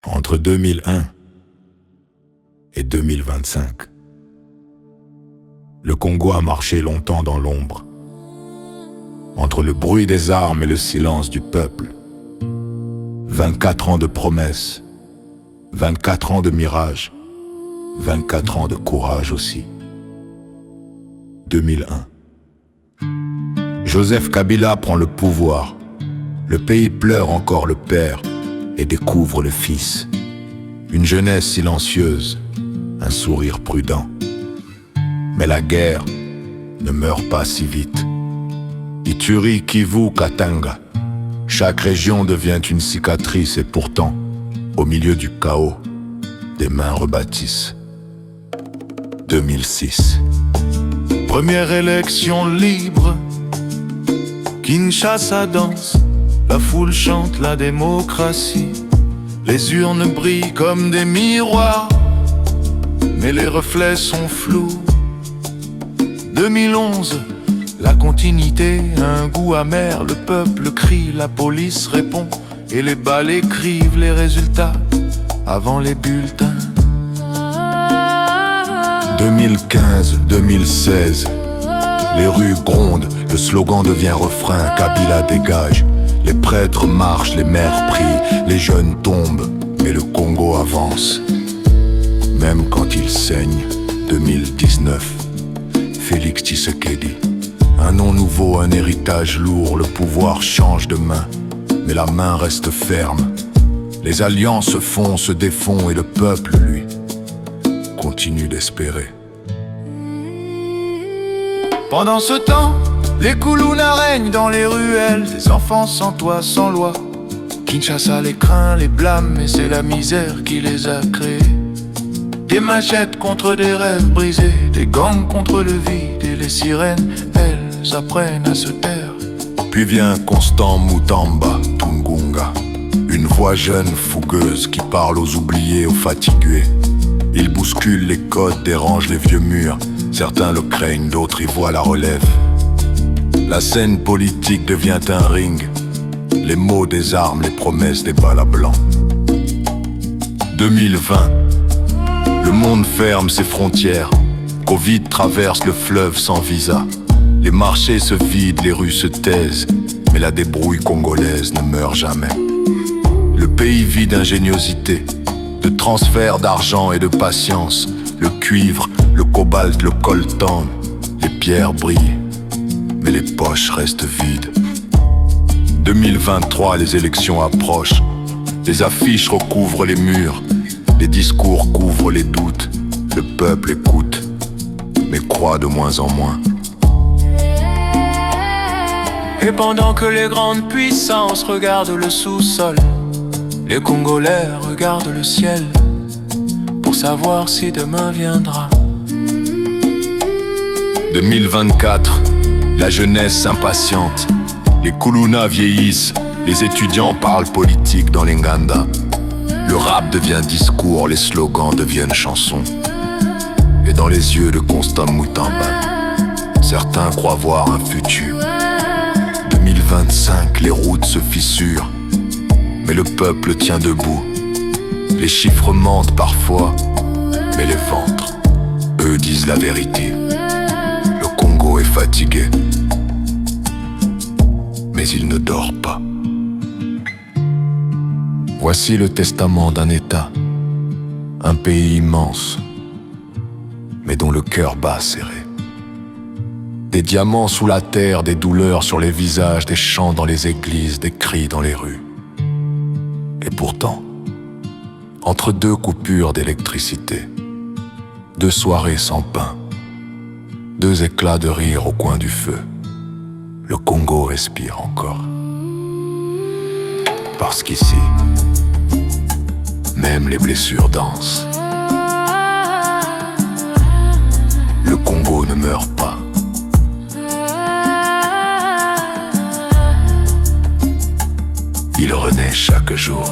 Entre 2001 et 2025, le Congo a marché longtemps dans l'ombre, entre le bruit des armes et le silence du peuple. 24 ans de promesses, 24 ans de mirages, 24 ans de courage aussi. 2001. Joseph Kabila prend le pouvoir. Le pays pleure encore le père et découvre le fils. Une jeunesse silencieuse, un sourire prudent. Mais la guerre ne meurt pas si vite. Ituri, Kivu, Katanga, chaque région devient une cicatrice et pourtant, au milieu du chaos, des mains rebâtissent. 2006. Première élection libre, Kinshasa danse, la foule chante la démocratie. Les urnes brillent comme des miroirs, mais les reflets sont flous. 2011, la continuité, un goût amer, le peuple crie, la police répond, et les balles écrivent les résultats avant les bulletins. 2015-2016, les rues grondent, le slogan devient refrain, Kabila dégage. Les prêtres marchent, les mères prient, les jeunes tombent, mais le Congo avance. Même quand il saigne, 2019, Félix Tshisekedi. Un nom nouveau, un héritage lourd, le pouvoir change de main, mais la main reste ferme. Les alliances se font, se défont, et le peuple, lui, continue d'espérer. Pendant ce temps, les Koulouna règnent dans les ruelles, des enfants sans toit, sans loi. Kinshasa les craint, les blâme, mais c'est la misère qui les a créés. Des machettes contre des rêves brisés, des gangs contre le vide, et les sirènes, elles, apprennent à se taire. Puis vient Constant Mutamba Tungunga, une voix jeune, fougueuse, qui parle aux oubliés, aux fatigués. Il bouscule les codes, dérange les vieux murs. Certains le craignent, d'autres y voient la relève. La scène politique devient un ring. Les mots des armes, les promesses des balles à blanc. 2020. Le monde ferme ses frontières. Covid traverse le fleuve sans visa. Les marchés se vident, les rues se taisent, mais la débrouille congolaise ne meurt jamais. Le pays vit d'ingéniosité, de transfert d'argent et de patience. Le cuivre, le cobalt, le coltan, les pierres brillent, mais les poches restent vides. 2023, les élections approchent. Les affiches recouvrent les murs, les discours couvrent les doutes. Le peuple écoute, mais croit de moins en moins. Et pendant que les grandes puissances regardent le sous-sol, les Congolais regardent le ciel pour savoir si demain viendra. 2024, la jeunesse s'impatiente. Les Koulouna vieillissent, les étudiants parlent politique dans les Nganda. Le rap devient discours, les slogans deviennent chansons. Et dans les yeux de Constant Mutamba, certains croient voir un futur. 2025, les routes se fissurent, mais le peuple tient debout. Les chiffres mentent parfois, mais les ventres, eux, disent la vérité. Le Congo est fatigué, mais il ne dort pas. Voici le testament d'un État, un pays immense, mais dont le cœur bat serré. Des diamants sous la terre, des douleurs sur les visages, des chants dans les églises, des cris dans les rues. Et pourtant, entre deux coupures d'électricité, deux soirées sans pain, deux éclats de rire au coin du feu, le Congo respire encore. Parce qu'ici, même les blessures dansent. Le Congo ne meurt pas. Il renaît chaque jour.